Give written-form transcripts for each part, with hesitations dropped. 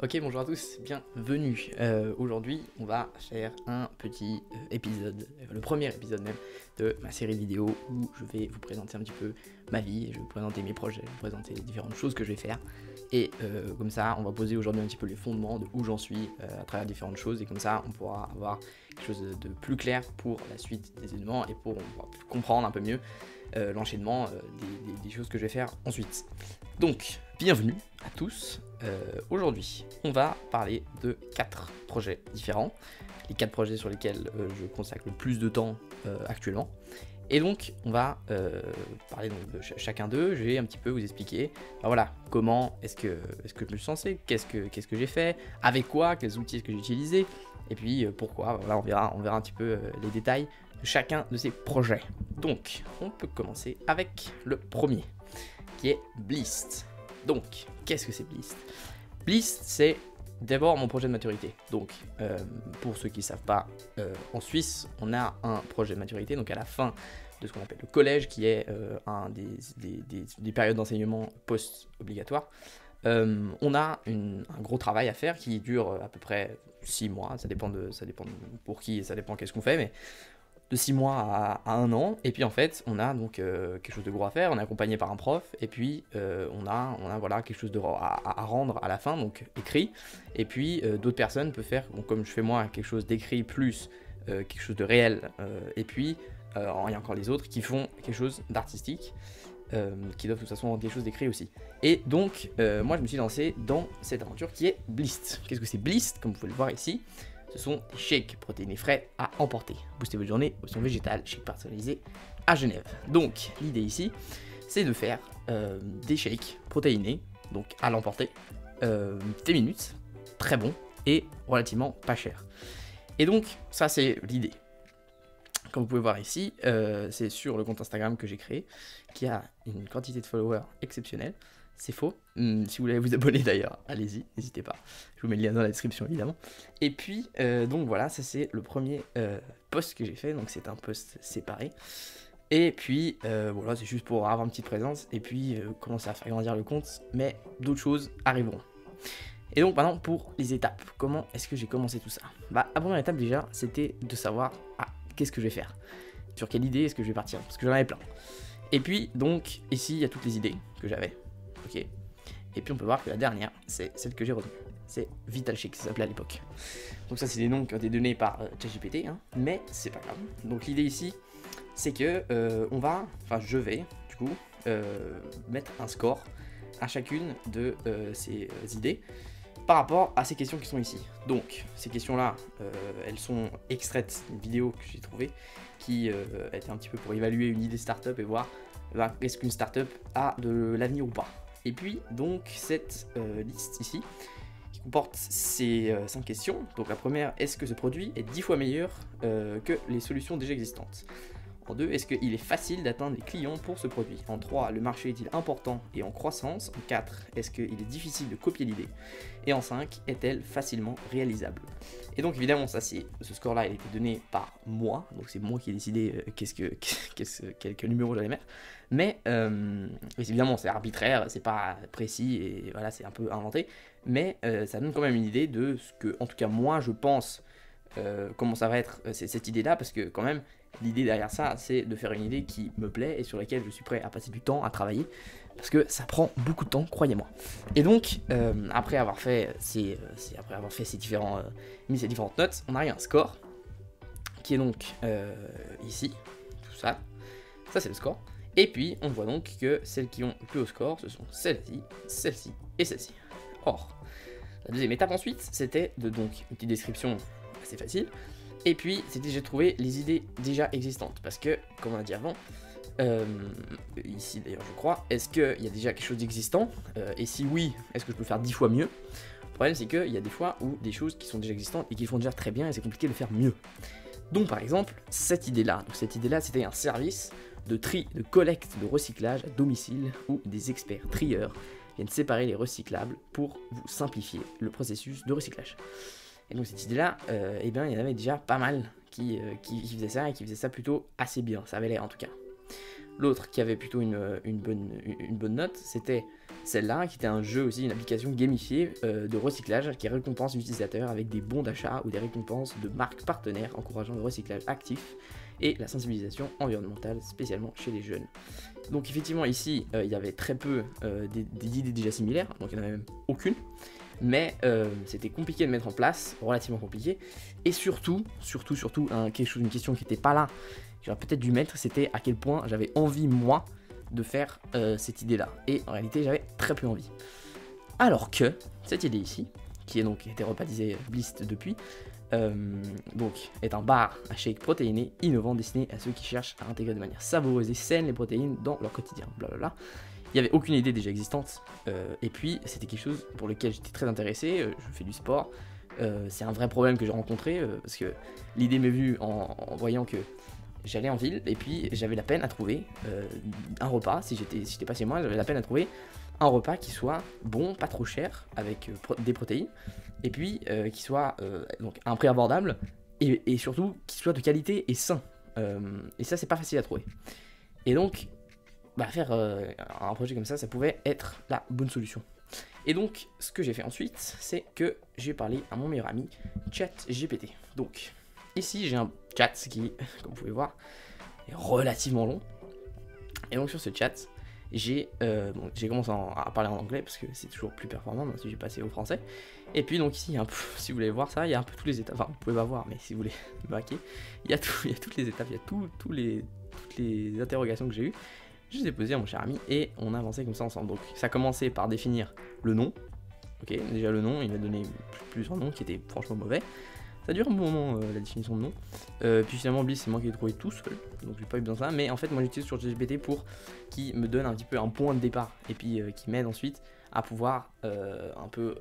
Ok, bonjour à tous, bienvenue. Aujourd'hui, on va faire un petit épisode, le premier épisode même, de ma série vidéo où je vais vous présenter un petit peu ma vie, je vais vous présenter mes projets, vous présenter les différentes choses que je vais faire. Et comme ça, on va poser aujourd'hui un petit peu les fondements de où j'en suis à travers différentes choses. Et comme ça, on pourra avoir quelque chose de plus clair pour la suite des événements et on pourra comprendre un peu mieux l'enchaînement des choses que je vais faire ensuite. Donc, bienvenue à tous. Aujourd'hui, on va parler de 4 projets différents, les 4 projets sur lesquels je consacre le plus de temps actuellement. Et donc, on va parler donc, de chacun d'eux. Je vais un petit peu vous expliquer, voilà, comment est-ce que je me suis lancé, qu'est-ce que j'ai fait, avec quoi, quels outils est-ce que j'ai utilisé, et puis pourquoi. Voilà, on verra un petit peu les détails de chacun de ces projets. Donc, on peut commencer avec le premier, qui est Blist. Donc, qu'est-ce que c'est Blist? Blist, c'est d'abord mon projet de maturité. Donc, pour ceux qui ne savent pas, en Suisse, on a un projet de maturité, donc à la fin de ce qu'on appelle le collège, qui est un des périodes d'enseignement post-obligatoire. On a un gros travail à faire qui dure à peu près 6 mois, ça dépend pour qui et ça dépend qu'est-ce qu'on fait, mais de 6 mois à 1 an, et puis en fait on a donc quelque chose de gros à faire, on est accompagné par un prof, et puis on a voilà, quelque chose à rendre à la fin, donc écrit, et puis d'autres personnes peuvent faire, bon, comme je fais moi, quelque chose d'écrit plus quelque chose de réel, et puis il y a encore les autres qui font quelque chose d'artistique, qui doivent de toute façon avoir des choses d'écrit aussi. Et donc moi je me suis lancé dans cette aventure qui est Blist. Qu'est-ce que c'est Blist? Comme vous pouvez le voir ici, ce sont des shakes protéinés frais à emporter. Boostez votre journée au son végétal, shake personnalisé à Genève. Donc l'idée ici, c'est de faire des shakes protéinés, donc à l'emporter, 10 minutes, très bon et relativement pas cher. Et donc ça c'est l'idée. Comme vous pouvez voir ici, c'est sur le compte Instagram que j'ai créé, qui a une quantité de followers exceptionnelle. C'est faux. Si vous voulez vous abonner d'ailleurs, allez-y, n'hésitez pas. Je vous mets le lien dans la description évidemment. Et puis, donc voilà, ça c'est le premier post que j'ai fait, donc c'est un post séparé. Et puis, voilà, c'est juste pour avoir une petite présence et puis commencer à faire grandir le compte, mais d'autres choses arriveront. Et donc maintenant pour les étapes, comment est-ce que j'ai commencé tout ça? La première étape déjà, c'était de savoir qu'est-ce que je vais faire, sur quelle idée est-ce que je vais partir, parce que j'en avais plein. Et puis donc ici il y a toutes les idées que j'avais, ok. Et puis on peut voir que la dernière, c'est celle que j'ai retenue, c'est Vital Shake, ça s'appelait à l'époque. Donc ça c'est des noms qui ont été donnés par ChatGPT, hein, mais c'est pas grave. Donc l'idée ici, c'est que je vais du coup mettre un score à chacune de ces idées par rapport à ces questions qui sont ici. Donc, ces questions-là, elles sont extraites d'une vidéo que j'ai trouvée qui était un petit peu pour évaluer une idée startup et voir est-ce qu'une startup a de l'avenir ou pas. Et puis, donc, cette liste ici qui comporte ces 5 questions. Donc, la première, est-ce que ce produit est 10 fois meilleur que les solutions déjà existantes? En 2, est-ce qu'il est facile d'atteindre les clients pour ce produit? En 3, le marché est-il important et en croissance? En 4, est-ce qu'il est difficile de copier l'idée? Et en 5, est-elle facilement réalisable? Et donc évidemment, ce score-là, il a été donné par moi, donc c'est moi qui ai décidé quel numéro j'allais mettre. Mais évidemment, c'est arbitraire, c'est pas précis et voilà, c'est un peu inventé. Mais ça donne quand même une idée de ce que, en tout cas, moi, je pense. Comment ça va être cette idée-là, parce que quand même l'idée derrière ça, c'est de faire une idée qui me plaît et sur laquelle je suis prêt à passer du temps à travailler, parce que ça prend beaucoup de temps, croyez-moi. Et donc après avoir fait ces différentes notes, on arrive à un score qui est donc ici, tout ça c'est le score. Et puis on voit donc que celles qui ont le plus haut score, ce sont celle-ci, celle-ci et celle-ci. Or, la deuxième étape ensuite, c'était donc une petite description assez facile. Et puis, c'était j'ai trouvé les idées déjà existantes. Parce que, comme on a dit avant, ici d'ailleurs je crois, est-ce qu'il y a déjà quelque chose d'existant? Et si oui, est-ce que je peux faire 10 fois mieux? Le problème c'est qu'il y a des fois où des choses qui sont déjà existantes et qui font déjà très bien et c'est compliqué de faire mieux. Donc par exemple, cette idée-là, c'était un service de tri, de collecte, de recyclage à domicile où des experts trieurs viennent séparer les recyclables pour vous simplifier le processus de recyclage. Et donc cette idée-là, il y en avait déjà pas mal qui faisaient ça et qui faisaient ça plutôt assez bien, ça avait l'air en tout cas. L'autre qui avait plutôt une bonne note, c'était celle-là, qui était un jeu aussi, une application gamifiée de recyclage qui récompense l'utilisateur avec des bons d'achat ou des récompenses de marques partenaires encourageant le recyclage actif et la sensibilisation environnementale, spécialement chez les jeunes. Donc effectivement ici, il y avait très peu des idées déjà similaires, donc il n'y en avait même aucune, mais c'était compliqué de mettre en place, relativement compliqué, et surtout, une question qui n'était pas là, j'aurais peut-être dû mettre, c'était à quel point j'avais envie, moi, de faire cette idée-là, et en réalité, j'avais très peu envie. Alors que, cette idée ici, qui est donc été rebaptisée Blist depuis, donc est un bar à shake protéiné innovant destiné à ceux qui cherchent à intégrer de manière savoureuse et saine les protéines dans leur quotidien, blablabla. Il n'y avait aucune idée déjà existante, et puis c'était quelque chose pour lequel j'étais très intéressé, je fais du sport, c'est un vrai problème que j'ai rencontré, parce que l'idée m'est venue en voyant que j'allais en ville, et puis j'avais la peine à trouver un repas, si j'étais pas chez moi, j'avais la peine à trouver un repas qui soit bon, pas trop cher, avec des protéines, et puis qui soit donc à un prix abordable, et surtout qui soit de qualité et sain. Et ça, c'est pas facile à trouver. Et donc, faire un projet comme ça pouvait être la bonne solution. Et donc, ce que j'ai fait ensuite, c'est que j'ai parlé à mon meilleur ami, ChatGPT. Donc, ici, j'ai un chat qui, comme vous pouvez voir, est relativement long. Et donc, sur ce chat, j'ai commencé à parler en anglais parce que c'est toujours plus performant, même si j'ai passé au français. Et puis donc ici, si vous voulez voir ça, il y a un peu tous les étapes. Enfin, vous pouvez pas voir, mais si vous voulez me hacker, il y a toutes les étapes, il y a toutes les interrogations que j'ai eues. Je les ai posées à mon cher ami et on a avancé comme ça ensemble. Donc ça a commencé par définir le nom. Ok, déjà le nom, il m'a donné plusieurs noms qui étaient franchement mauvais. Ça dure un bon moment la définition de nom. Puis finalement, Bliss, c'est moi qui l'ai trouvé tout seul. Donc j'ai pas eu besoin de ça. Mais en fait, moi j'utilise sur ChatGPT pour qu'il me donne un petit peu un point de départ. Et puis qui m'aide ensuite à pouvoir un peu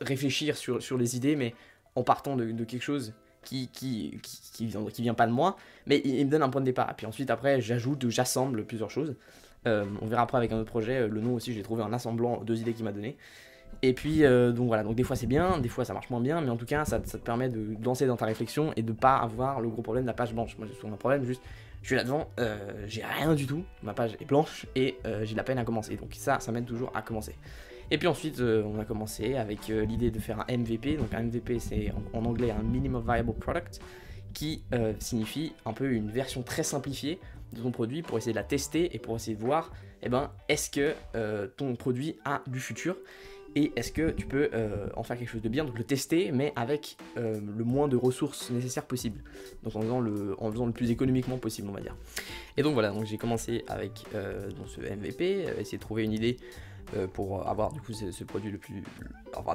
réfléchir sur les idées, mais en partant de quelque chose qui vient pas de moi. Mais il me donne un point de départ. Et puis ensuite, après, j'assemble plusieurs choses. On verra après avec un autre projet. Le nom aussi, j'ai trouvé en assemblant 2 idées qu'il m'a donné. Et puis donc voilà, donc des fois c'est bien, des fois ça marche moins bien, mais en tout cas ça te permet de danser dans ta réflexion et de pas avoir le gros problème de la page blanche. Moi j'ai souvent un problème, juste je suis là devant, j'ai rien du tout, ma page est blanche et j'ai de la peine à commencer, donc ça m'aide toujours à commencer. Et puis ensuite on a commencé avec l'idée de faire un MVP, donc un MVP c'est en anglais un Minimum Viable Product, qui signifie un peu une version très simplifiée de ton produit pour essayer de la tester et pour essayer de voir est-ce que ton produit a du futur. Et est-ce que tu peux en faire quelque chose de bien, donc le tester, mais avec le moins de ressources nécessaires possible. Donc en faisant le plus économiquement possible, on va dire. Et donc voilà, donc j'ai commencé avec ce MVP, essayer de trouver une idée pour avoir du coup ce produit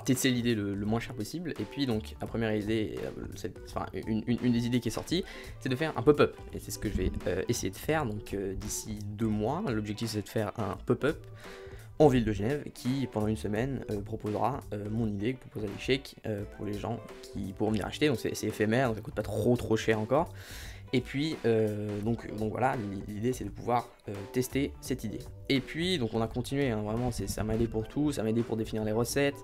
tester l'idée le moins cher possible. Et puis donc la première idée, une des idées qui est sortie, c'est de faire un pop-up. Et c'est ce que je vais essayer de faire donc d'ici 2 mois. L'objectif c'est de faire un pop-up en ville de Genève qui pendant une semaine proposera mon idée, proposera des chèques pour les gens qui pourront venir acheter, donc c'est éphémère, donc ça coûte pas trop cher encore. Et puis donc voilà, l'idée c'est de pouvoir tester cette idée. Et puis donc on a continué, hein, vraiment ça m'a aidé pour tout, ça m'a aidé pour définir les recettes,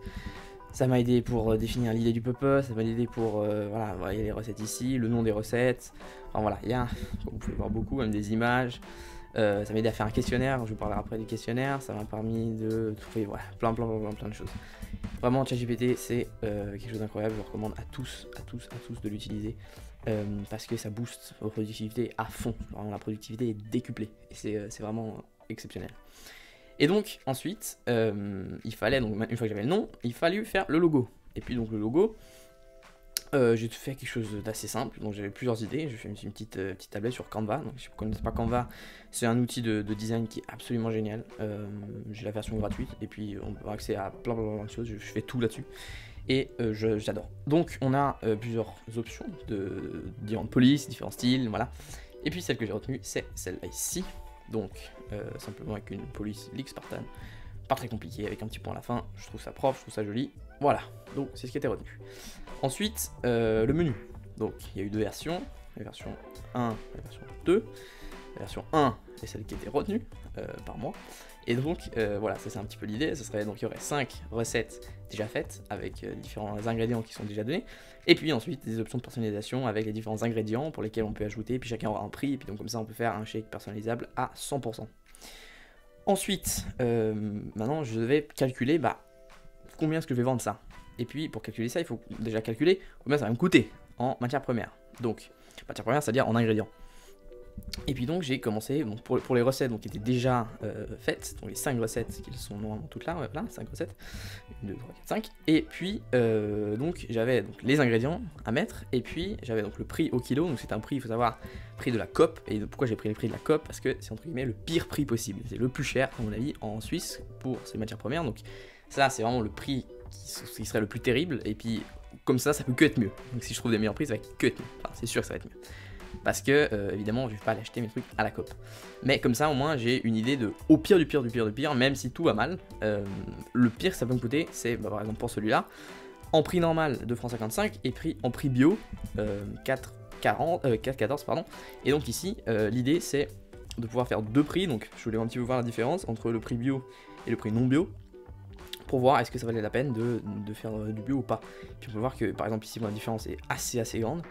ça m'a aidé pour définir l'idée du pop-up, ça m'a aidé pour voilà, il y a les recettes ici, le nom des recettes, enfin voilà, il y a, vous pouvez voir beaucoup, même des images. Ça m'a aidé à faire un questionnaire, je vous parlerai après du questionnaire, ça m'a permis de trouver voilà, plein de choses. Vraiment ChatGPT c'est quelque chose d'incroyable, je recommande à tous de l'utiliser parce que ça booste votre productivité à fond, vraiment la productivité est décuplée et c'est vraiment exceptionnel. Et donc ensuite, il fallait, donc une fois que j'avais le nom, il fallut faire le logo. Et puis donc le logo, j'ai fait quelque chose d'assez simple, donc j'avais plusieurs idées, j'ai fait une petite tablette sur Canva, donc si vous ne connaissez pas Canva, c'est un outil de design qui est absolument génial, j'ai la version gratuite, et puis on peut avoir accès à plein de choses, je fais tout là-dessus, et j'adore. Donc on a plusieurs options de différentes polices, différents styles, voilà, et puis celle que j'ai retenue, c'est celle-là ici, donc simplement avec une police Leak Spartan, pas très compliqué, avec un petit point à la fin, je trouve ça propre, je trouve ça joli, voilà, donc c'est ce qui était retenu. Ensuite, le menu. Donc, il y a eu 2 versions. La version 1 et la version 2. La version 1 est celle qui était retenue par moi. Et donc voilà, ça c'est un petit peu l'idée. Ce serait donc il y aurait 5 recettes déjà faites avec différents ingrédients qui sont déjà donnés, et puis ensuite des options de personnalisation avec les différents ingrédients pour lesquels on peut ajouter, et puis chacun aura un prix, et puis donc comme ça on peut faire un shake personnalisable à 100%. Ensuite, maintenant je vais calculer combien est-ce que je vais vendre ça. Et puis pour calculer ça, il faut déjà calculer combien ça va me coûter en matière première. Donc matière première, c'est-à-dire en ingrédients. Et puis donc j'ai commencé donc pour les recettes donc, qui étaient déjà faites, donc les 5 recettes qui sont normalement toutes là, voilà, 5 recettes, 1, 2, 3, 4, 5, et puis donc j'avais donc les ingrédients à mettre, et puis j'avais donc le prix au kilo, donc c'est un prix, il faut savoir, prix de la COP, et pourquoi j'ai pris le prix de la COP, parce que c'est entre guillemets le pire prix possible, c'est le plus cher à mon avis en Suisse pour ces matières premières, donc ça c'est vraiment le prix qui serait le plus terrible, et puis comme ça peut que être mieux, donc si je trouve des meilleurs prix ça va que être mieux, enfin c'est sûr que ça va être mieux. Parce que évidemment je vais pas aller acheter mes trucs à la COP. Mais comme ça au moins j'ai une idée de au pire du pire du pire du pire, même si tout va mal, le pire que ça peut me coûter c'est par exemple pour celui-là, en prix normal 2,55 et en prix bio 4,14 pardon. Et donc ici l'idée c'est de pouvoir faire 2 prix, donc je voulais un petit peu voir la différence entre le prix bio et le prix non bio, pour voir est-ce que ça valait la peine de faire du bio ou pas. Puis on peut voir que par exemple ici la différence est assez grande.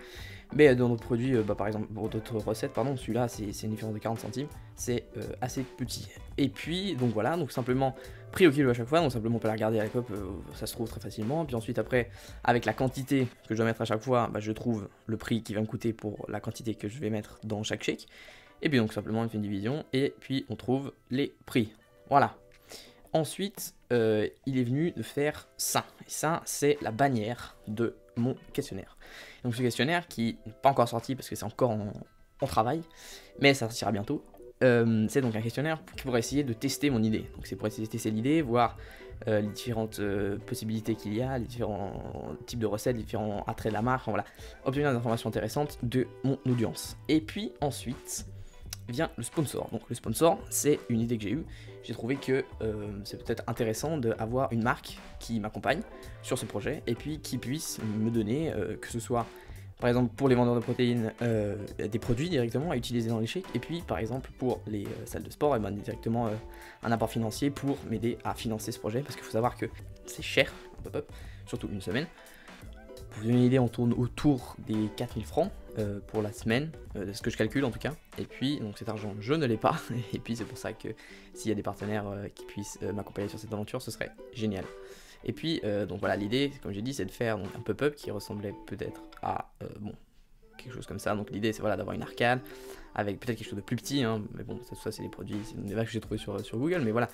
Mais dans d'autres produits, par exemple, pour d'autres recettes, pardon, celui-là c'est une différence de 40 centimes, c'est assez petit. Et puis, donc voilà, donc simplement prix au kilo à chaque fois, donc simplement on peut la regarder à la COP, ça se trouve très facilement. Puis ensuite, après, avec la quantité que je dois mettre à chaque fois, je trouve le prix qui va me coûter pour la quantité que je vais mettre dans chaque shake. Et puis donc simplement on fait une division, et puis on trouve les prix. Voilà. Ensuite, il est venu de faire ça. Et ça, c'est la bannière de mon questionnaire. Donc ce questionnaire qui n'est pas encore sorti parce que c'est encore en travail, mais ça sortira bientôt. C'est donc un questionnaire pour essayer de tester mon idée. Donc c'est pour essayer de tester l'idée, voir les différentes possibilités qu'il y a, les différents types de recettes, les différents attraits de la marque, enfin, voilà, obtenir des informations intéressantes de mon audience. Et puis ensuite vient le sponsor. Donc le sponsor, c'est une idée que j'ai eue. J'ai trouvé que c'est peut-être intéressant d'avoir une marque qui m'accompagne sur ce projet et puis qui puisse me donner, que ce soit par exemple pour les vendeurs de protéines, des produits directement à utiliser dans les shakes, et puis par exemple pour les salles de sport, directement un apport financier pour m'aider à financer ce projet, parce qu'il faut savoir que c'est cher, surtout une semaine. Pour vous donner une idée, on tourne autour des 4000 francs pour la semaine, de ce que je calcule en tout cas. Et puis, donc cet argent, je ne l'ai pas. Et puis, c'est pour ça que s'il y a des partenaires qui puissent m'accompagner sur cette aventure, ce serait génial. Et puis, donc voilà, l'idée, comme j'ai dit, c'est de faire donc, un pop-up qui ressemblait peut-être à quelque chose comme ça. Donc l'idée, c'est voilà, d'avoir une arcade avec peut-être quelque chose de plus petit, hein, mais bon, ça c'est des produits, c'est une vague que j'ai trouvé sur Google, mais voilà.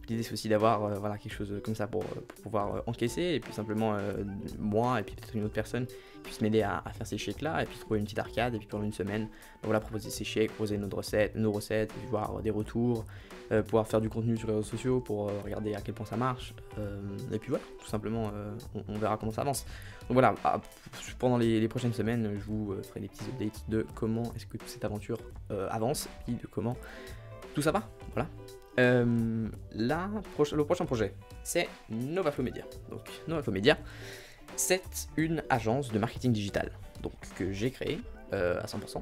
L'idée c'est aussi d'avoir voilà, quelque chose comme ça pour pouvoir encaisser, et puis simplement moi et puis peut-être une autre personne puisse m'aider à faire ces shakes là, et puis trouver une petite arcade, et puis pendant une semaine, voilà, proposer ces shakes, proposer nos recettes, et puis voir des retours, pouvoir faire du contenu sur les réseaux sociaux pour regarder à quel point ça marche, et puis voilà, tout simplement on verra comment ça avance. Donc voilà, pendant les prochaines semaines, je vous ferai des petits updates de comment est-ce que toute cette aventure avance, et de comment tout ça va, voilà. Le prochain projet, c'est Novaflow Media. Donc Novaflow Media, c'est une agence de marketing digital, donc que j'ai créée à 100%.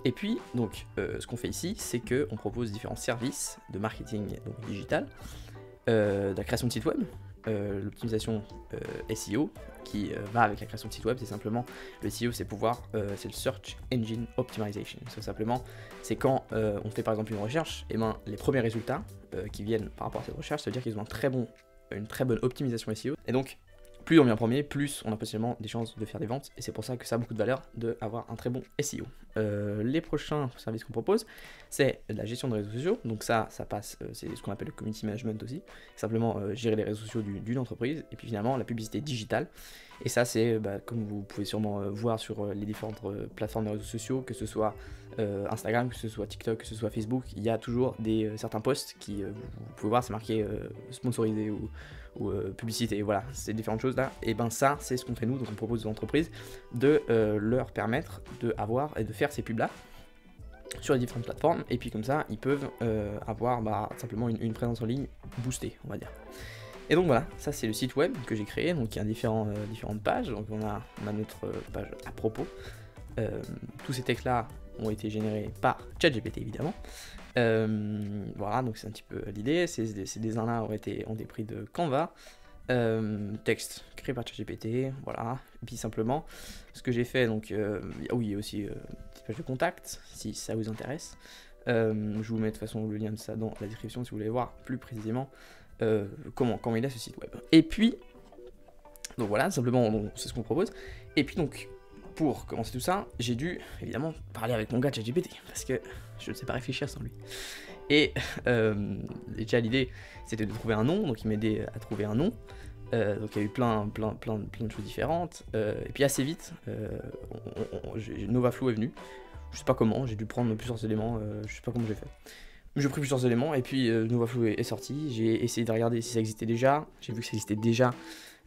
Et puis, donc, ce qu'on fait ici, c'est qu'on propose différents services de marketing donc, digital, de la création de sites web, l'optimisation SEO qui va avec la création de site web. C'est simplement le SEO, c'est c'est le Search Engine Optimization. C'est simplement, c'est quand on fait par exemple une recherche, et les premiers résultats qui viennent par rapport à cette recherche, ça veut dire qu'ils ont une très bonne optimisation SEO. Et donc, plus on vient premier, plus on a possiblement des chances de faire des ventes, et c'est pour ça que ça a beaucoup de valeur d'avoir un très bon SEO. Les prochains services qu'on propose, c'est la gestion de réseaux sociaux. Donc ça passe, c'est ce qu'on appelle le community management aussi, simplement gérer les réseaux sociaux d'une entreprise, et puis finalement la publicité digitale. Et ça c'est, comme vous pouvez sûrement voir sur les différentes plateformes de réseaux sociaux, que ce soit Instagram, que ce soit TikTok, que ce soit Facebook, il y a toujours certains posts qui, vous pouvez voir, c'est marqué sponsorisé ou publicité, voilà, ces différentes choses là, et ça c'est ce qu'on fait nous. Donc on propose aux entreprises de leur permettre d'avoir et de faire ces pubs là sur les différentes plateformes, et puis comme ça ils peuvent avoir simplement une présence en ligne boostée, on va dire. Et donc voilà, ça c'est le site web que j'ai créé, donc il y a différentes pages. Donc on a notre page à propos, tous ces textes là ont été générés par ChatGPT évidemment. Voilà, donc c'est un petit peu l'idée. Ces dessins-là ont été pris de Canva. Texte créé par ChatGPT, voilà. Et puis simplement, ce que j'ai fait, donc, oui, il y a aussi une petite page de contact, si ça vous intéresse. Je vous mets de toute façon le lien de ça dans la description si vous voulez voir plus précisément comment il a ce site web. Et puis, donc voilà, simplement, c'est ce qu'on propose. Et puis donc, pour commencer tout ça, j'ai dû évidemment parler avec mon gars ChatGPT, parce que je ne sais pas réfléchir sans lui. Et déjà l'idée c'était de trouver un nom, donc il m'aidait à trouver un nom. Donc il y a eu plein de choses différentes. Et puis assez vite, Novaflow est venu. Je sais pas comment, j'ai dû prendre plusieurs éléments, je sais pas comment j'ai fait. J'ai pris plusieurs éléments et puis Novaflow est sorti. J'ai essayé de regarder si ça existait déjà. J'ai vu que ça existait déjà,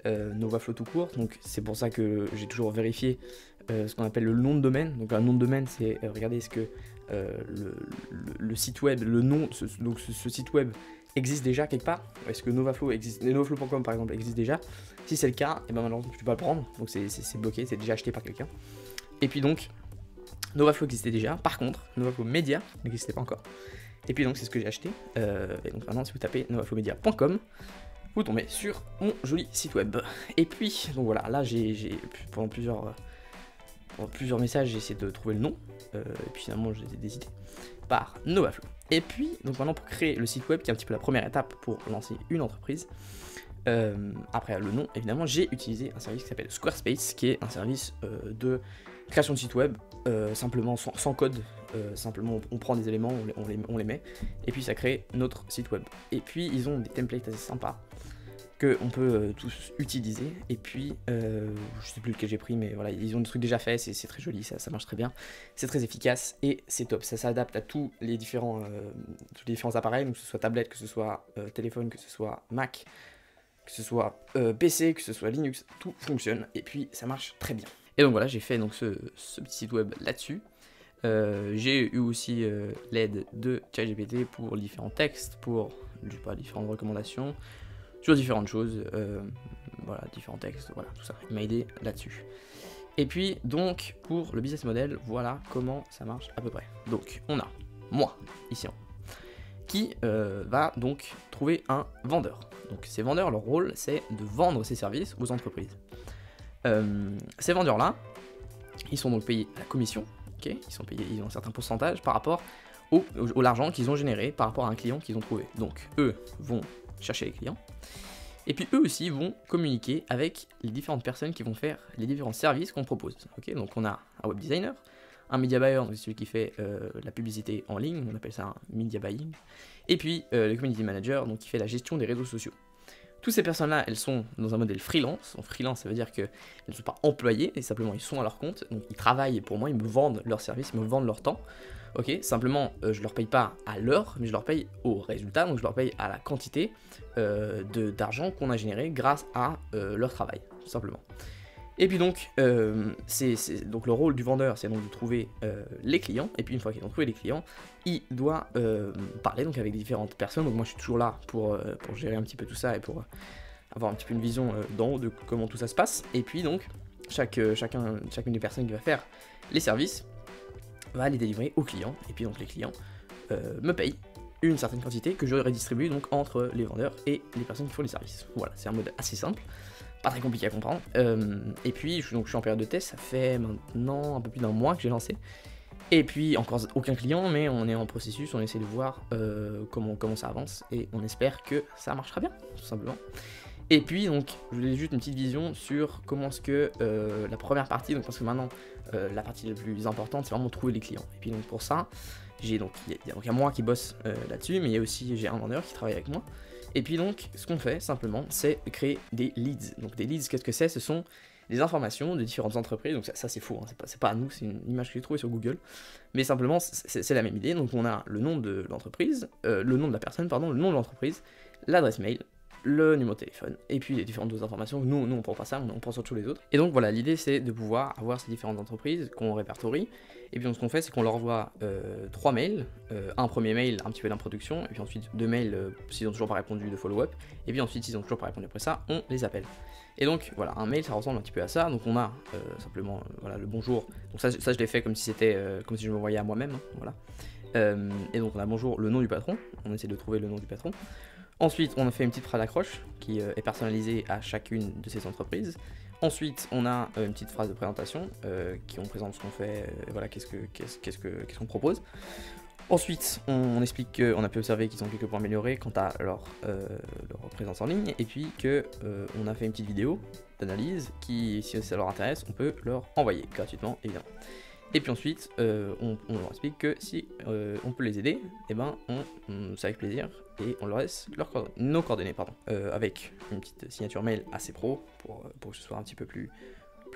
Novaflow tout court. Donc c'est pour ça que j'ai toujours vérifié ce qu'on appelle le nom de domaine. Donc un nom de domaine, c'est regarder est-ce que le site web, le nom, ce site web existe déjà quelque part. Est-ce que Novaflow existe, Novaflow.com par exemple existe déjà? Si c'est le cas, et ben malheureusement tu peux pas le prendre, donc c'est bloqué, c'est déjà acheté par quelqu'un. Et puis donc Novaflow existait déjà, par contre Novaflow Media n'existait pas encore. Et puis donc c'est ce que j'ai acheté. Et donc maintenant si vous tapez novaflowmedia.com, vous tombez sur mon joli site web. Et puis donc voilà, là j'ai pendant plusieurs messages j'ai essayé de trouver le nom. Et puis finalement j'ai été décidé par Novaflow. Et puis donc maintenant pour créer le site web, qui est un petit peu la première étape pour lancer une entreprise, après le nom évidemment, j'ai utilisé un service qui s'appelle Squarespace, qui est un service de création de site web, simplement sans code, simplement on prend des éléments, on les met, et puis ça crée notre site web. Et puis ils ont des templates assez sympas qu'on peut tous utiliser, et puis je sais plus lequel j'ai pris, mais voilà, ils ont des trucs déjà faits, c'est très joli, ça marche très bien, c'est très efficace et c'est top, ça s'adapte à tous les différents appareils, donc que ce soit tablette, que ce soit téléphone, que ce soit Mac, que ce soit PC, que ce soit Linux, tout fonctionne et puis ça marche très bien. Et donc voilà, j'ai fait donc ce petit site web là-dessus. J'ai eu aussi l'aide de ChatGPT pour différents textes, pour différentes recommandations sur différentes choses, voilà, différents textes, voilà, tout ça, il m'a aidé là-dessus. Et puis, donc, pour le business model, voilà comment ça marche à peu près. Donc, on a moi, ici, qui va donc trouver un vendeur. Donc, ces vendeurs, leur rôle, c'est de vendre ses services aux entreprises. Ces vendeurs-là, ils sont donc payés à la commission, ok, ils ont un certain pourcentage par rapport au l'argent qu'ils ont généré par rapport à un client qu'ils ont trouvé. Donc, eux vont chercher les clients. Et puis eux aussi vont communiquer avec les différentes personnes qui vont faire les différents services qu'on propose. Okay, donc on a un web designer, un media buyer, donc c'est celui qui fait la publicité en ligne, on appelle ça un media buying. Et puis le community manager, donc qui fait la gestion des réseaux sociaux. Toutes ces personnes-là, elles sont dans un modèle freelance. En freelance, ça veut dire qu'elles ne sont pas employées, et simplement ils sont à leur compte. Donc ils travaillent pour moi, ils me vendent leurs services, ils me vendent leur temps. Ok, simplement je leur paye pas à l'heure, mais je leur paye au résultat, donc je leur paye à la quantité d'argent qu'on a généré grâce à leur travail, tout simplement. Et puis donc, donc le rôle du vendeur, c'est donc de trouver les clients, et puis une fois qu'ils ont trouvé les clients, il doit parler donc avec différentes personnes. Donc moi je suis toujours là pour gérer un petit peu tout ça et pour avoir un petit peu une vision d'en haut de comment tout ça se passe. Et puis donc, chacune des personnes qui va faire les services va les délivrer aux clients, et puis donc les clients me payent une certaine quantité que je redistribue donc entre les vendeurs et les personnes qui font les services. Voilà, c'est un mode assez simple, pas très compliqué à comprendre. Et puis je suis en période de test, ça fait maintenant un peu plus d'un mois que j'ai lancé. Et puis encore aucun client, mais on est en processus, on essaie de voir comment ça avance, et on espère que ça marchera bien, tout simplement. Et puis donc, je voulais juste une petite vision sur comment est-ce que la première partie, donc parce que maintenant la partie la plus importante, c'est vraiment trouver les clients. Et puis donc pour ça, il y a moi qui bosse là-dessus, mais il y a aussi j'ai un vendeur qui travaille avec moi. Et puis donc, ce qu'on fait simplement, c'est créer des leads. Donc des leads, qu'est-ce que c'est? Ce sont des informations de différentes entreprises. Donc ça c'est faux, hein, c'est pas à nous, c'est une image que j'ai trouvée sur Google. Mais simplement, c'est la même idée. Donc on a le nom de l'entreprise, le nom de la personne, pardon, le nom de l'entreprise, l'adresse mail, le numéro de téléphone, et puis les différentes autres informations. Nous on prend pas ça, on prend sur tous les autres. Et donc voilà, l'idée c'est de pouvoir avoir ces différentes entreprises qu'on répertorie, et puis donc, ce qu'on fait c'est qu'on leur envoie 3 mails, un premier mail un petit peu d'introduction, et puis ensuite 2 mails s'ils ont toujours pas répondu de follow-up, et puis ensuite s'ils ont toujours pas répondu après ça, on les appelle. Et donc voilà, un mail ça ressemble un petit peu à ça. Donc on a simplement voilà, le bonjour, donc ça je l'ai fait comme si c'était comme si je me voyais à moi-même, hein, voilà. Et donc on a bonjour le nom du patron, on essaie de trouver le nom du patron. Ensuite on a fait une petite phrase d'accroche qui est personnalisée à chacune de ces entreprises. Ensuite on a une petite phrase de présentation qui on présente ce qu'on fait, voilà, qu'est-ce qu'on propose. Ensuite, on explique qu'on a pu observer qu'ils ont quelques points améliorés quant à leur présence en ligne, et puis qu'on a fait une petite vidéo d'analyse qui, si ça leur intéresse, on peut leur envoyer gratuitement, évidemment. Et puis ensuite, on leur explique que si on peut les aider, et ben c'est avec plaisir, et on leur laisse nos coordonnées, avec une petite signature mail assez pro pour que ce soit un petit peu plus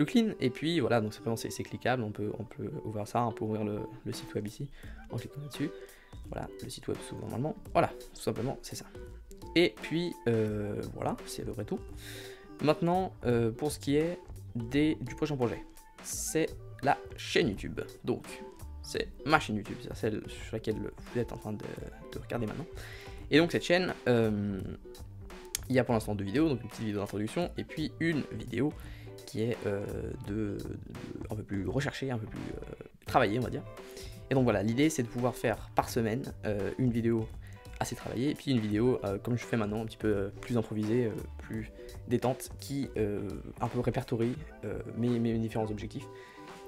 clean. Et puis voilà, donc simplement c'est cliquable, on peut ouvrir ça, on peut ouvrir le site web ici en cliquant là-dessus. Voilà, le site web s'ouvre normalement. Voilà, tout simplement c'est ça. Et puis voilà, c'est à peu près tout. Maintenant, pour ce qui est du prochain projet, c'est la chaîne YouTube. Donc c'est ma chaîne YouTube, c'est celle sur laquelle vous êtes en train de regarder maintenant. Et donc cette chaîne, il y a pour l'instant 2 vidéos, donc une petite vidéo d'introduction et puis une vidéo qui est un peu plus recherché, un peu plus travaillé, on va dire. Et donc voilà, l'idée c'est de pouvoir faire par semaine une vidéo assez travaillée, et puis une vidéo comme je fais maintenant, un petit peu plus improvisée, plus détente, qui un peu répertorie mes différents objectifs,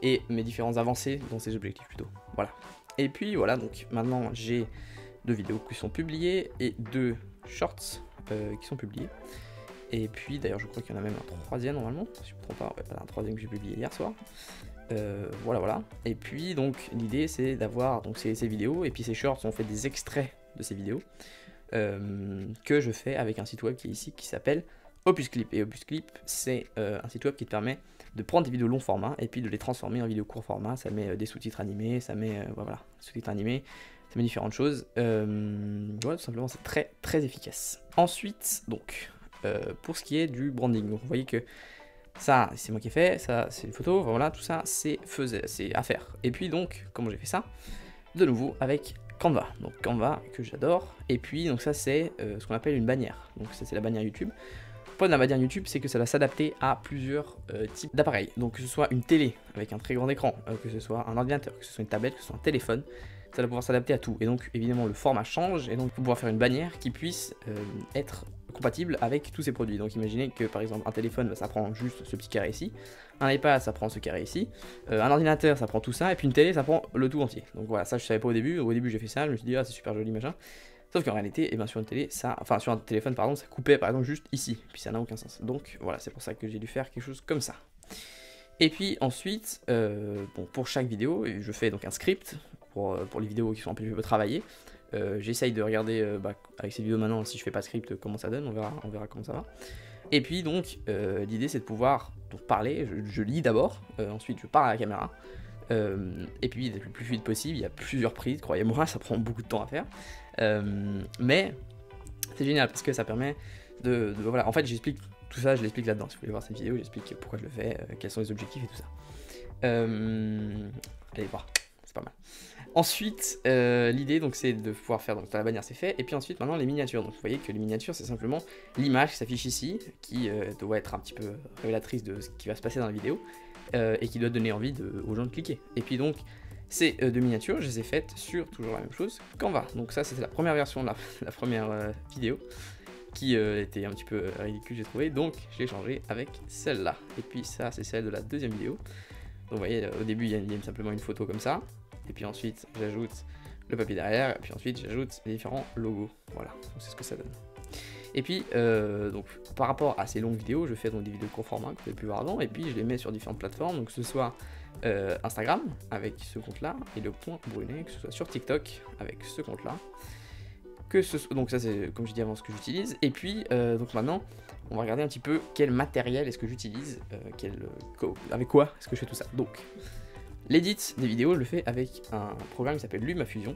et mes différentes avancées dans ces objectifs plutôt. Voilà. Et puis voilà, donc maintenant j'ai 2 vidéos qui sont publiées, et 2 shorts qui sont publiés. Et puis d'ailleurs je crois qu'il y en a même un 3e normalement, si je ne me trompe pas, ouais, un 3e que j'ai publié hier soir. Voilà. Et puis donc l'idée c'est d'avoir donc ces vidéos, et puis ces shorts on fait des extraits de ces vidéos que je fais avec un site web qui est ici qui s'appelle Opus Clip. Et Opus Clip c'est un site web qui te permet de prendre des vidéos long format et puis de les transformer en vidéos court format. Ça met des sous-titres animés, ça met voilà, sous-titres animés, ça met différentes choses. Voilà, tout simplement c'est très très efficace. Ensuite donc pour ce qui est du branding, donc vous voyez que ça c'est moi qui ai fait, ça c'est une photo, voilà, tout ça c'est à faire. Et puis donc comment j'ai fait ça, de nouveau avec Canva, donc Canva que j'adore. Et puis donc ça c'est ce qu'on appelle une bannière, donc ça c'est la bannière YouTube. Le problème de la bannière YouTube c'est que ça va s'adapter à plusieurs types d'appareils, donc que ce soit une télé avec un très grand écran, que ce soit un ordinateur, que ce soit une tablette, que ce soit un téléphone, ça va pouvoir s'adapter à tout. Et donc évidemment le format change, et donc il faut pouvoir faire une bannière qui puisse être compatible avec tous ces produits. Donc imaginez que par exemple un téléphone, ça prend juste ce petit carré ici, un iPad ça prend ce carré ici, un ordinateur ça prend tout ça, et puis une télé ça prend le tout entier. Donc voilà, ça je savais pas au début j'ai fait ça, je me suis dit ah c'est super joli machin. Sauf qu'en réalité, sur une télé, sur un téléphone pardon, ça coupait par exemple juste ici, puis ça n'a aucun sens. Donc voilà, c'est pour ça que j'ai dû faire quelque chose comme ça. Et puis ensuite, pour chaque vidéo, je fais donc un script pour les vidéos qui sont un peu travaillées. J'essaye de regarder avec ces vidéos maintenant, si je fais pas de script, comment ça donne, on verra comment ça va. Et puis donc l'idée c'est de pouvoir parler, je lis d'abord, ensuite je parle à la caméra, et puis d'être le plus fluide possible. Il y a plusieurs prises, croyez-moi, ça prend beaucoup de temps à faire, mais c'est génial parce que ça permet voilà, en fait j'explique tout ça, je l'explique là-dedans. Si vous voulez voir cette vidéo, j'explique pourquoi je le fais, quels sont les objectifs et tout ça. Allez voir, c'est pas mal. Ensuite, l'idée donc c'est de pouvoir faire, donc la bannière c'est fait, et puis ensuite maintenant les miniatures. Donc vous voyez que les miniatures c'est simplement l'image qui s'affiche ici, qui doit être un petit peu révélatrice de ce qui va se passer dans la vidéo, et qui doit donner envie aux gens de cliquer. Et puis donc ces 2 miniatures, je les ai faites sur toujours la même chose, Canva. Donc ça c'était la première version de la première vidéo, qui était un petit peu ridicule j'ai trouvé, donc je l'ai changé avec celle-là. Et puis ça c'est celle de la 2e vidéo. Donc vous voyez au début il y a simplement une photo comme ça, et puis ensuite j'ajoute le papier derrière, et puis ensuite j'ajoute les différents logos. Voilà, c'est ce que ça donne. Et puis donc par rapport à ces longues vidéos, je fais donc des vidéos court format que vous avez pu voir avant, et puis je les mets sur différentes plateformes, donc que ce soit Instagram avec ce compte là, et le point Brunet, que ce soit sur TikTok avec ce compte là, donc ça c'est comme je dis avant ce que j'utilise. Et puis donc maintenant on va regarder un petit peu quel matériel est-ce que j'utilise, avec quoi est-ce que je fais tout ça. Donc l'édit des vidéos je le fais avec un programme qui s'appelle LumaFusion,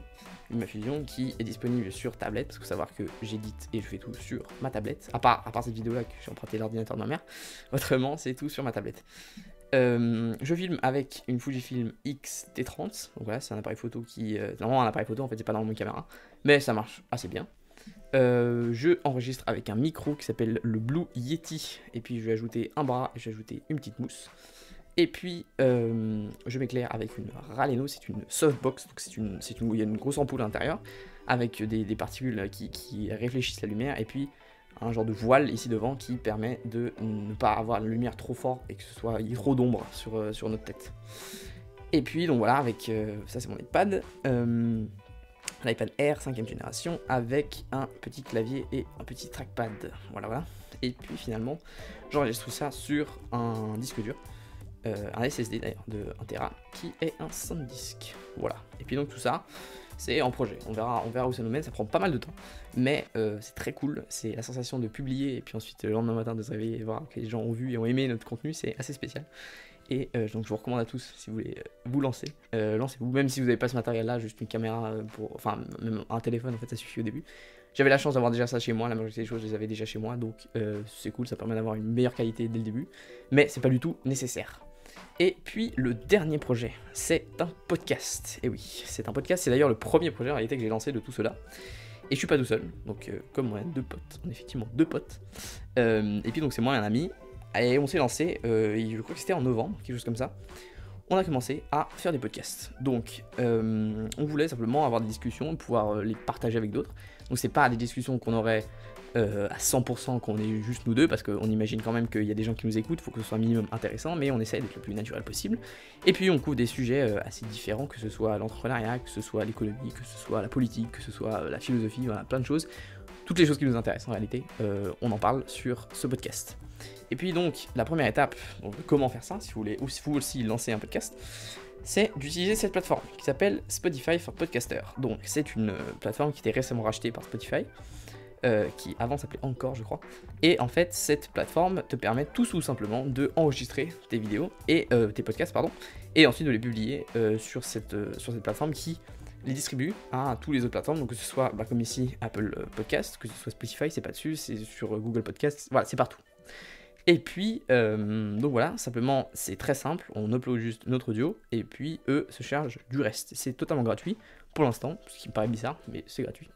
qui est disponible sur tablette, parce qu'il faut savoir que j'édite et je fais tout sur ma tablette, à part cette vidéo là que j'ai emprunté l'ordinateur de ma mère, autrement c'est tout sur ma tablette. Je filme avec une Fujifilm X-T30, donc voilà, c'est un appareil photo qui... normalement un appareil photo en fait c'est pas dans mon caméra, mais ça marche assez bien. Je enregistre avec un micro qui s'appelle le Blue Yeti, et puis je vais ajouter un bras et je vais ajouter une petite mousse. Et puis, je m'éclaire avec une Raleno, c'est une softbox, donc il y a une grosse ampoule à l'intérieur, avec des particules qui réfléchissent la lumière, et puis un genre de voile ici devant qui permet de ne pas avoir la lumière trop forte et que ce soit trop d'ombre sur notre tête. Et puis, donc voilà, avec ça c'est mon iPad, l'iPad Air 5ème génération, avec un petit clavier et un petit trackpad, voilà. Et puis finalement, j'enregistre tout ça sur un disque dur, un SSD d'ailleurs de 1 Tera qui est un SanDisk, voilà. Et puis donc tout ça c'est en projet, on verra où ça nous mène, ça prend pas mal de temps, mais c'est très cool, c'est la sensation de publier et puis ensuite le lendemain matin de se réveiller et voir que les gens ont vu et ont aimé notre contenu, c'est assez spécial. Et donc je vous recommande à tous, si vous voulez vous lancer, lancez-vous, même si vous n'avez pas ce matériel là, juste une caméra, enfin même un téléphone en fait ça suffit au début. J'avais la chance d'avoir déjà ça chez moi, la majorité des choses je les avais déjà chez moi, donc c'est cool, ça permet d'avoir une meilleure qualité dès le début, mais c'est pas du tout nécessaire. Et puis le dernier projet, c'est un podcast, et oui, c'est un podcast, c'est d'ailleurs le premier projet en réalité que j'ai lancé de tout cela. Et je suis pas tout seul, donc comme moi, 2 potes, on est effectivement 2 potes, et puis donc c'est moi et un ami. Et on s'est lancé, je crois que c'était en novembre, quelque chose comme ça. On a commencé à faire des podcasts. Donc, on voulait simplement avoir des discussions, pouvoir les partager avec d'autres. Donc, c'est pas des discussions qu'on aurait à 100% qu'on est juste nous deux, parce qu'on imagine quand même qu'il y a des gens qui nous écoutent, il faut que ce soit un minimum intéressant, mais on essaye d'être le plus naturel possible. Et puis, on couvre des sujets assez différents, que ce soit l'entrepreneuriat, que ce soit l'économie, que ce soit la politique, que ce soit la philosophie, voilà, plein de choses. Toutes les choses qui nous intéressent en réalité, on en parle sur ce podcast. Et puis donc, la première étape, donc comment faire ça, si vous voulez, ou si vous aussi lancer un podcast, c'est d'utiliser cette plateforme qui s'appelle Spotify for Podcasters. Donc c'est une plateforme qui était récemment rachetée par Spotify, qui avant s'appelait Encore je crois. Et en fait, cette plateforme te permet tout simplement de enregistrer tes vidéos, et tes podcasts, pardon, et ensuite de les publier sur cette plateforme qui les distribue à tous les autres plateformes, donc que ce soit comme ici Apple Podcast, que ce soit Spotify, c'est pas dessus, c'est sur Google Podcast, voilà, c'est partout. Et puis, donc voilà, simplement, c'est très simple, on upload juste notre audio, et puis eux se chargent du reste. C'est totalement gratuit, pour l'instant, ce qui me paraît bizarre, mais c'est gratuit.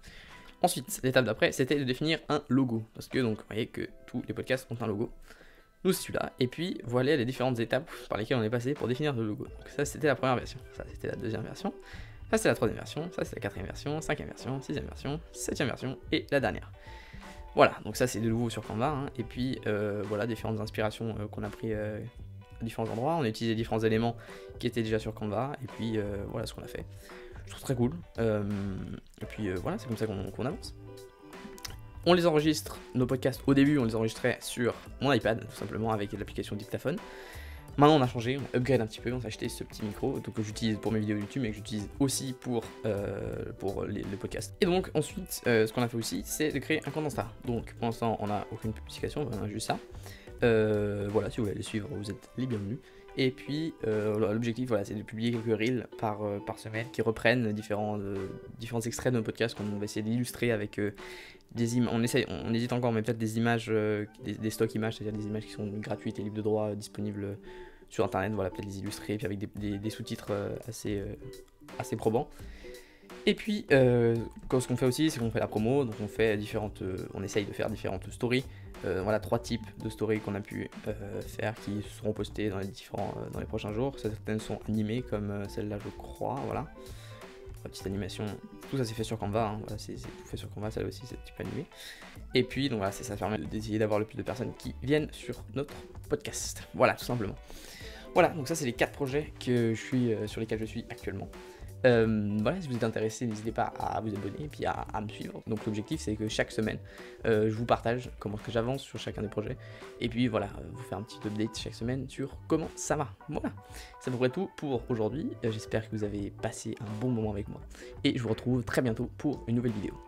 Ensuite, l'étape d'après, c'était de définir un logo, parce que donc, vous voyez que tous les podcasts ont un logo. Nous, c'est celui-là, et puis, voilà les différentes étapes par lesquelles on est passé pour définir le logo. Donc ça, c'était la première version, ça, c'était la deuxième version, ça, c'est la troisième version, ça, c'est la quatrième version, cinquième version, sixième version, septième version, et la dernière. Voilà, donc ça c'est de nouveau sur Canva, hein. Et puis voilà, différentes inspirations qu'on a pris à différents endroits, on a utilisé différents éléments qui étaient déjà sur Canva, et puis voilà ce qu'on a fait. Je trouve très cool, et puis voilà, c'est comme ça qu'on avance. On les enregistre, nos podcasts, au début on les enregistrait sur mon iPad, tout simplement avec l'application Dictaphone. Maintenant on a changé, on upgrade un petit peu, on s'est acheté ce petit micro que j'utilise pour mes vidéos YouTube mais que j'utilise aussi pour les podcasts. Et donc ensuite, ce qu'on a fait aussi, c'est de créer un compte Insta. Donc pour l'instant on n'a aucune publication, on a juste ça. Voilà, si vous voulez les suivre, vous êtes les bienvenus. Et puis l'objectif, voilà, c'est de publier quelques reels par semaine qui reprennent différents extraits de nos podcasts qu'on va essayer d'illustrer avec des images. On hésite encore, mais peut-être des images, des stocks images, c'est-à-dire des images qui sont gratuites et libres de droit, disponibles sur internet, voilà, peut-être les illustrer, puis avec des sous-titres assez probants. Et puis, ce qu'on fait aussi, c'est qu'on fait la promo, donc on essaye de faire différentes stories. Voilà, 3 types de stories qu'on a pu faire qui seront postées dans les prochains jours. Certaines sont animées, comme celle-là, je crois, voilà. La petite animation, tout ça c'est fait sur Canva, hein. Voilà, c'est tout fait sur Canva, celle aussi c'est type animé. Et puis, donc voilà, ça permet d'essayer d'avoir le plus de personnes qui viennent sur notre podcast. Voilà, tout simplement. Voilà, donc ça c'est les 4 projets sur lesquels je suis actuellement. Voilà, si vous êtes intéressé, n'hésitez pas à vous abonner et puis à me suivre. Donc l'objectif c'est que chaque semaine je vous partage comment que j'avance sur chacun des projets, et puis voilà, vous faire un petit update chaque semaine sur comment ça va. Voilà, c'est à peu près tout pour aujourd'hui. J'espère que vous avez passé un bon moment avec moi, et je vous retrouve très bientôt pour une nouvelle vidéo.